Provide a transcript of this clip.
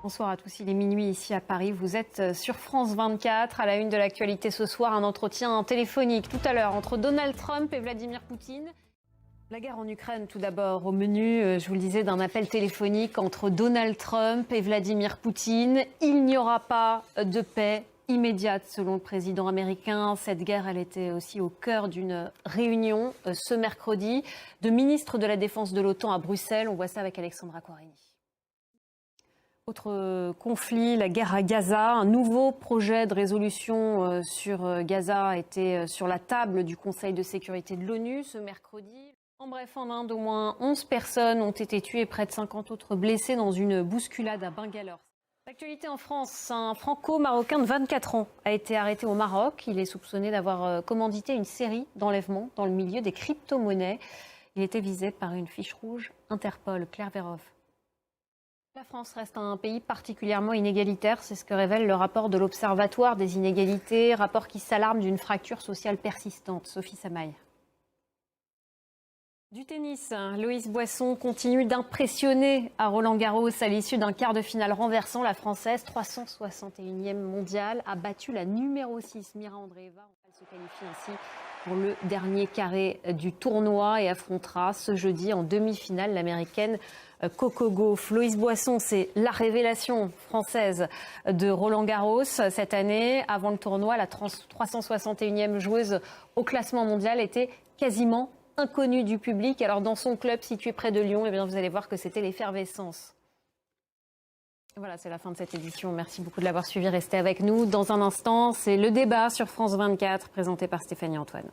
Bonsoir à tous, il est minuit ici à Paris. Vous êtes sur France 24. À la une de l'actualité ce soir, un entretien téléphonique tout à l'heure entre Donald Trump et Vladimir Poutine. La guerre en Ukraine, tout d'abord, au menu, je vous le disais, d'un appel téléphonique entre Donald Trump et Vladimir Poutine. Il n'y aura pas de paix immédiate, selon le président américain. Cette guerre, elle était aussi au cœur d'une réunion ce mercredi de ministres de la Défense de l'OTAN à Bruxelles. On voit ça avec Alexandra Quarini. Autre conflit, la guerre à Gaza. Un nouveau projet de résolution sur Gaza était sur la table du Conseil de sécurité de l'ONU ce mercredi. En bref, en Inde, au moins 11 personnes ont été tuées et près de 50 autres blessées dans une bousculade à Bangalore. L'actualité en France, un franco-marocain de 24 ans a été arrêté au Maroc. Il est soupçonné d'avoir commandité une série d'enlèvements dans le milieu des crypto-monnaies. Il était visé par une fiche rouge Interpol. Claire Vérov. La France reste un pays particulièrement inégalitaire, c'est ce que révèle le rapport de l'Observatoire des inégalités, rapport qui s'alarme d'une fracture sociale persistante. Sophie Samaï. Du tennis, Loïs Boisson continue d'impressionner à Roland-Garros à l'issue d'un quart de finale renversant. La Française, 361e mondiale, a battu la numéro 6, Mira Andreeva. Elle se qualifie ainsi pour le dernier carré du tournoi et affrontera ce jeudi en demi-finale l'américaine Coco Gauff. Loïs Boisson, c'est la révélation française de Roland-Garros cette année. Avant le tournoi, la 361e joueuse au classement mondial était quasiment inconnue du public. Alors dans son club situé près de Lyon, eh bien, vous allez voir que c'était l'effervescence. Voilà, c'est la fin de cette édition. Merci beaucoup de l'avoir suivi. Restez avec nous. Dans un instant, c'est le débat sur France 24 présenté par Stéphanie Antoine.